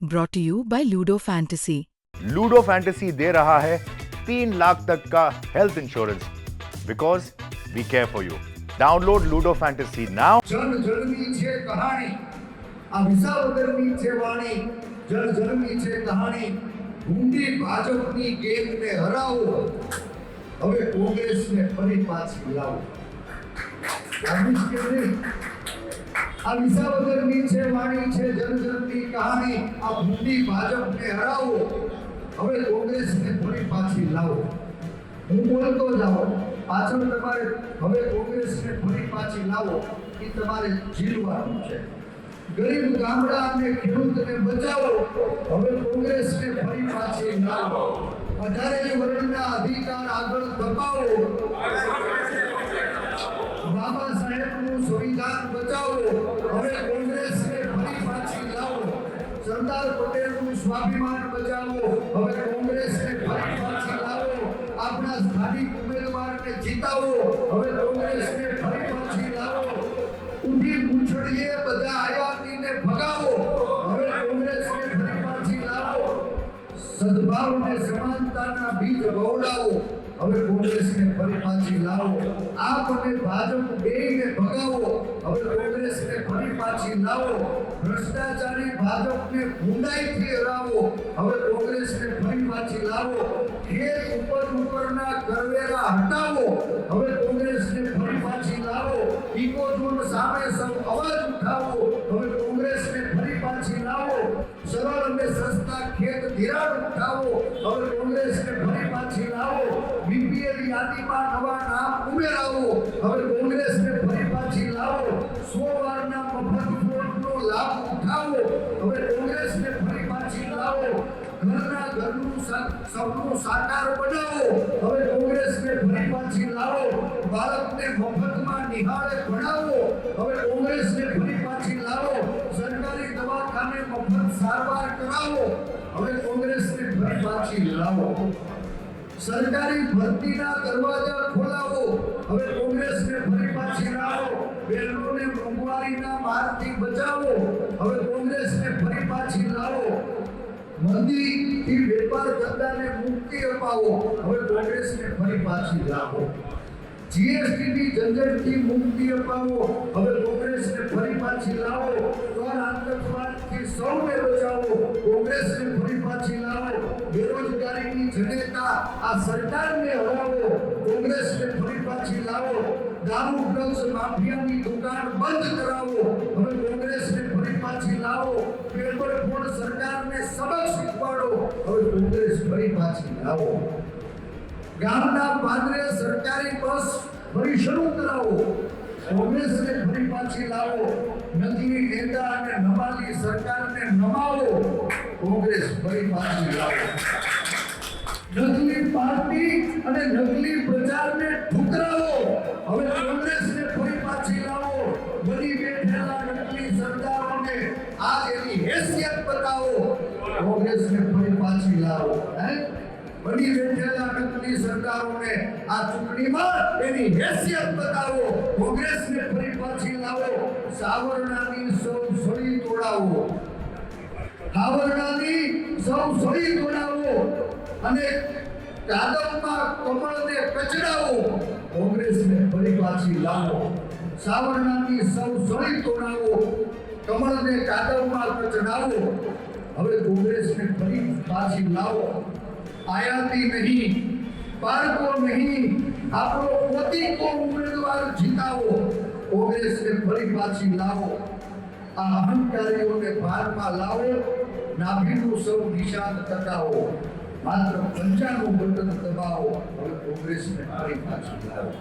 Brought to you by Ludo Fantasy. Ludo Fantasy दे रहा है 3 लाख तक का health insurance because we care for you. Download Ludo Fantasy now. જન જનની છે કહાણી આ વિસાવદરની છે વાણી જન જનની છે કહાણી ઊંડી ભાજપની ગેંગને હરાવો હવે કોંગ્રેસને ફરી પાછી લાવો. આ વિસાવદરની છે વાણી છે જન જનની કહાણી આ ઊંડી ભાજપને હરાવો હવે કોંગ્રેસને ફરી પાછી લાવો. હું બોલતો જાઉં પાછળ તમારે હવે કોંગ્રેસને ફરી પાછી લાવો એ તમારે જીલવાનું છે. ગરીબ ગામડા અને ખેડૂતને બચાવો હવે કોંગ્રેસને ફરી પાછી લાવો. 18 વર્ષના અધિકાર આગળ દબાવો બાબા સાહેબનું સંવિધાન બચાવો હવે કોંગ્રેસને ફરી પાછી લાવો. સરદાર પટેલનું સ્વાભિમાન બચાવો હવે કોંગ્રેસને ફરી પાછી લાવો. આપણા સ્થાનિક ઉમેદવારને જીતાવો હવે કોંગ્રેસને ફરી પાછી લાવો. ઊંધી પૂંછડીએ બધા આયાતીને ભગાવો હવે કોંગ્રેસને ફરી પાછી લાવો. સદભાવ અને સમાનતાના બીજ વવડાવો હવે કોંગ્રેસને ફરી પાછી લાવો. આપ અને ભાજપ બેયને ભગાવો હવે કોંગ્રેસને ફરી પાછી લાવો. ભ્રષ્ટાચારી ભાજપને ઊંડાઈથી હરાવો હવે કોંગ્રેસને ફરી પાછી લાવો. ખેત ઉપરના કરવેરા હટાવો હવે કોંગ્રેસને ફરી પાછી લાવો. ઇકોઝોન સામે સૌ અવાજ ઉઠાવો હવે કોંગ્રેસને ફરી પાછી લાવો. સરળ અને સસ્તા ખેત ધિરાણ ઉઠાવો હવે કોંગ્રેસને ફરી પાછી લાવો. બીપીએલ યાદીમાં નવા નામ ઉમેરાવો હવે કોંગ્રેસને ફરી પાછી લાવો. 100 વારના મફત ફ્લોટનો લાભ ઉઠાવો હવે કોંગ્રેસને ફરી પાછી લાવો. ઘરનું સપનું સાકાર બનાવો હવે કોંગ્રેસને ફરી પાછી લાવો. બાળકને મફતમાં નિહાળે ભણાવો હવે કોંગ્રેસને ફરી પાછી લાવો. સરકારી દવાખાને મફત સારવાર કરાવો હવે કોંગ્રેસને ફરી પાછી લાવો. સરકારી ભરતીના દરવાજા ખોલાવો હવે કોંગ્રેસને ફરી પાછી લાવો. બહેનોને મોંઘવારીના મારથી બચાવો હવે કોંગ્રેસને ફરી પાછી લાવો. મંદીથી વેપાર ધંધાને મુક્તિ અપાવો હવે કોંગ્રેસને ફરી પાછી લાવો. જીએસટીની ઝંઝટથી મુક્તિ અપાવો હવે કોંગ્રેસને ફરી પાછી લાવો. કર આતંકવાદથી સૌને બચાવો કોંગ્રેસને ફરી પાછી લાવો. બેરોજગારીની જનેતા આ સરકારને હરાવો કોંગ્રેસને ફરી પાછી લાવો. દારૂ ડ્રગ્સ માફિયાની દુકાન બંધ કરાવો હવે કોંગ્રેસને ફરી પાછી લાવો. પેપર ફોડ સરકારને સબક શીખવાડો હવે કોંગ્રેસ ફરી પાછી લાવો. ગામના પાદરે સરકારી બસ ફરી શરૂ કરાવો કોંગ્રેસને ફરી પાછી લાવો. નકલી નેતા અને નમાલી સરકારને નમાવો કોંગ્રેસ ફરી પાછી લાવો. નકલી પાર્ટી અને નકલી પ્રચારને ઠુકરાવો હવે કોંગ્રેસને ફરી પાછી લાવો. બની બેઠેલા નકલી સરદારોને આ એની હેસિયત બતાવો કોંગ્રેસને ફરી પાછી લાવો. બની બેઠેલા નકલી સરદારોને આ ચૂંટણીમાં એની હેસિયત બતાવો કોંગ્રેસને ફરી પાછી લાવો. સાવરણાની સૌ સળી તોડાવો સાવરણાની સૌ સળી તોડાવો અને કાદવમાં કમળને કચડાવો કોંગ્રેસને ફરી પાછી લાવો. સાવરણાની સૌ સળી તોડાવો કમળને કાદવમાં કચડાવો હવે કોંગ્રેસને ફરી પાછી લાવો. આયાતી નહીં બાળકો નહીં આપણો પોતીકો ઉમેદવાર જીતાવો કોંગ્રેસને ફરી પાછી લાવો. આ અહંકારીઓને ભારમાં લાવો. નાભીનું સૌ નિશાન ટકાવો માત્ર 95 બટન દબાવો હવે કોંગ્રેસને ફરી પાછી લાવો.